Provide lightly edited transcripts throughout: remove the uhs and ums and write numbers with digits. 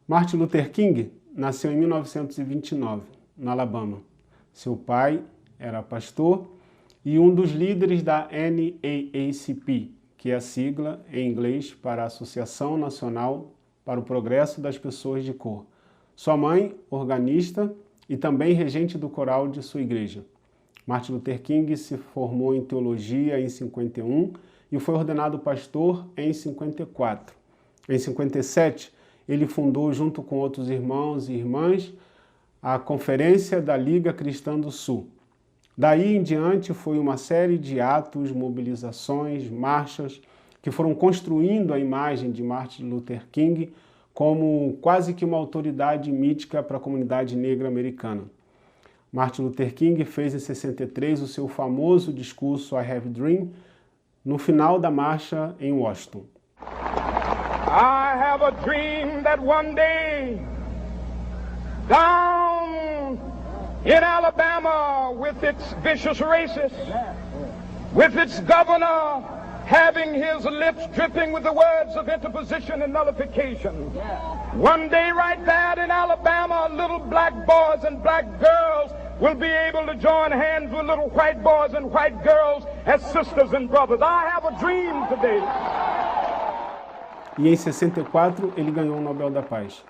Martin Luther King nasceu em 1929, no Alabama. Seu pai era pastor e um dos líderes da NAACP, que é a sigla em inglês para a Associação Nacional para o Progresso das Pessoas de Cor. Sua mãe, organista e também regente do coral de sua igreja. Martin Luther King se formou em teologia em 51 e foi ordenado pastor em 54. Em 57, ele fundou, junto com outros irmãos e irmãs, a Conferência da Liga Cristã do Sul. Daí em diante foi uma série de atos, mobilizações, marchas, que foram construindo a imagem de Martin Luther King como quase que uma autoridade mítica para a comunidade negra americana. Martin Luther King fez em 63 o seu famoso discurso I Have a Dream no final da marcha em Washington. I have a dream that one day, down in Alabama, with its vicious racists, with its governor having his lips dripping with the words of interposition and nullification. One day right there in Alabama, little black boys and black girls will be able to join hands with little white boys and white girls as sisters and brothers. I have a dream today. E em 64 ele ganhou o Nobel da Paz.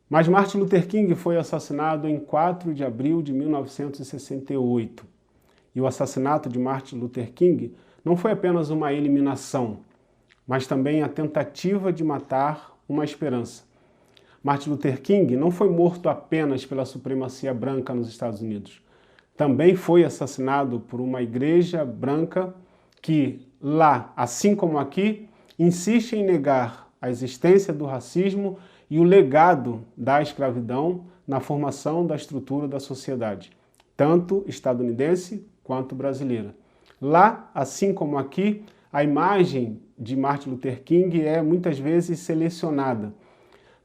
Mas Martin Luther King foi assassinado em 4 de abril de 1968. E o assassinato de Martin Luther King não foi apenas uma eliminação, mas também a tentativa de matar uma esperança. Martin Luther King não foi morto apenas pela supremacia branca nos Estados Unidos. Também foi assassinado por uma igreja branca que, lá, assim como aqui, insiste em negar a existência do racismo e o legado da escravidão na formação da estrutura da sociedade, tanto estadunidense quanto brasileira. Lá, assim como aqui, a imagem de Martin Luther King é muitas vezes selecionada.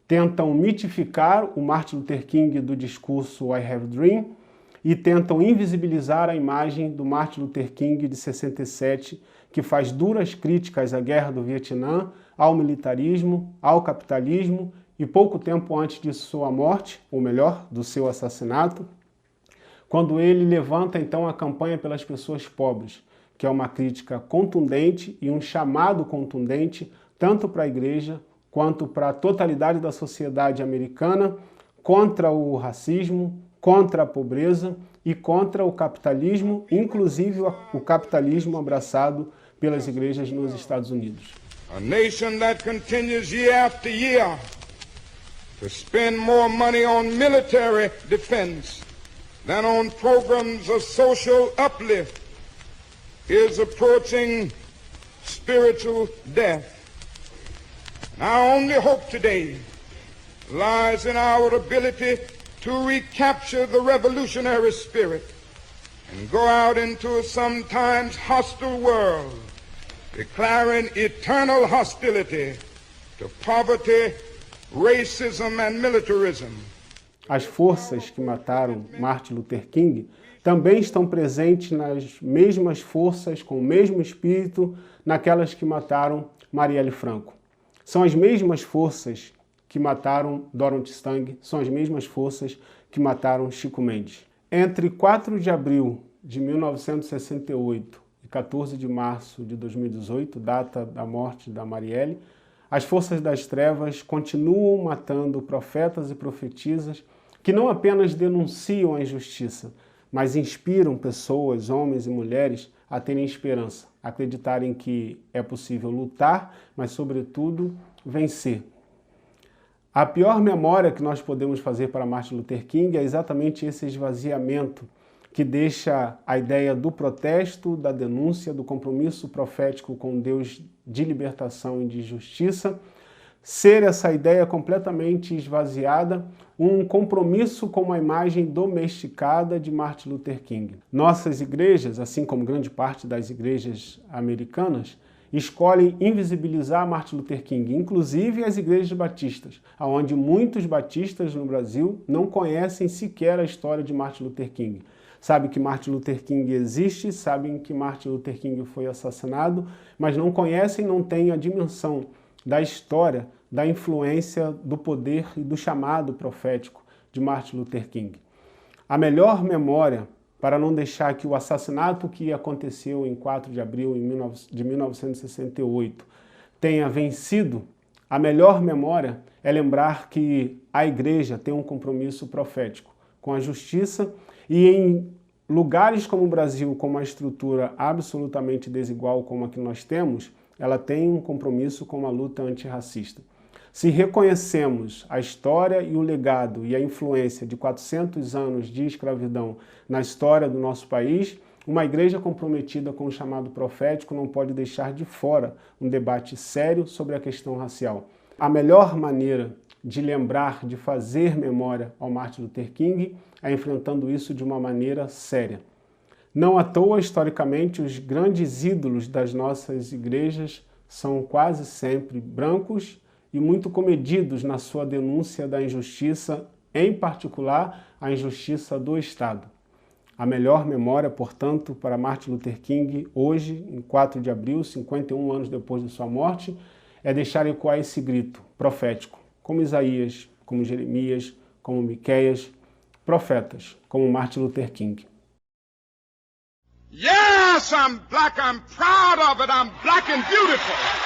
Tentam mitificar o Martin Luther King do discurso I Have a Dream e tentam invisibilizar a imagem do Martin Luther King de 67, que faz duras críticas à guerra do Vietnã, ao militarismo, ao capitalismo e pouco tempo antes de sua morte, ou melhor, do seu assassinato, quando ele levanta então a campanha pelas pessoas pobres, que é uma crítica contundente e um chamado contundente tanto para a igreja quanto para a totalidade da sociedade americana contra o racismo, contra a pobreza e contra o capitalismo, inclusive o capitalismo abraçado pelas igrejas nos Estados Unidos. A nation that continues year after year to spend more money on military defense than on programs of social uplift is approaching spiritual death. Our only hope today lies in our ability to recapture the revolutionary spirit and go out into a sometimes hostile world, declaring eternal hostility to poverty, racism and militarism. As forças que mataram Martin Luther King também estão presentes nas mesmas forças, com o mesmo espírito, naquelas que mataram Marielle Franco. São as mesmas forças que mataram Dorothy Stang, são as mesmas forças que mataram Chico Mendes. Entre 4 de abril de 1968 e 14 de março de 2018, data da morte da Marielle, as forças das trevas continuam matando profetas e profetisas que não apenas denunciam a injustiça, mas inspiram pessoas, homens e mulheres, a terem esperança, a acreditarem que é possível lutar, mas, sobretudo, vencer. A pior memória que nós podemos fazer para Martin Luther King é exatamente esse esvaziamento que deixa a ideia do protesto, da denúncia, do compromisso profético com Deus de libertação e de justiça, ser essa ideia completamente esvaziada, um compromisso com uma imagem domesticada de Martin Luther King. Nossas igrejas, assim como grande parte das igrejas americanas, escolhem invisibilizar Martin Luther King, inclusive as igrejas batistas, onde muitos batistas no Brasil não conhecem sequer a história de Martin Luther King. Sabem que Martin Luther King existe, sabem que Martin Luther King foi assassinado, mas não conhecem, não têm a dimensão da história da influência, do poder e do chamado profético de Martin Luther King. A melhor memória para não deixar que o assassinato que aconteceu em 4 de abril de 1968 tenha vencido, a melhor memória é lembrar que a igreja tem um compromisso profético com a justiça e em lugares como o Brasil, com uma estrutura absolutamente desigual como a que nós temos, ela tem um compromisso com a luta antirracista. Se reconhecemos a história e o legado e a influência de 400 anos de escravidão na história do nosso país, uma igreja comprometida com o chamado profético não pode deixar de fora um debate sério sobre a questão racial. A melhor maneira de lembrar, de fazer memória ao Martin Luther King é enfrentando isso de uma maneira séria. Não à toa, historicamente, os grandes ídolos das nossas igrejas são quase sempre brancos e muito comedidos na sua denúncia da injustiça, em particular a injustiça do Estado. A melhor memória, portanto, para Martin Luther King, hoje, em 4 de abril, 51 anos depois de sua morte, é deixar ecoar esse grito profético, como Isaías, como Jeremias, como Miqueias, profetas, como Martin Luther King. Yes, I'm black, I'm proud of it, I'm black and beautiful.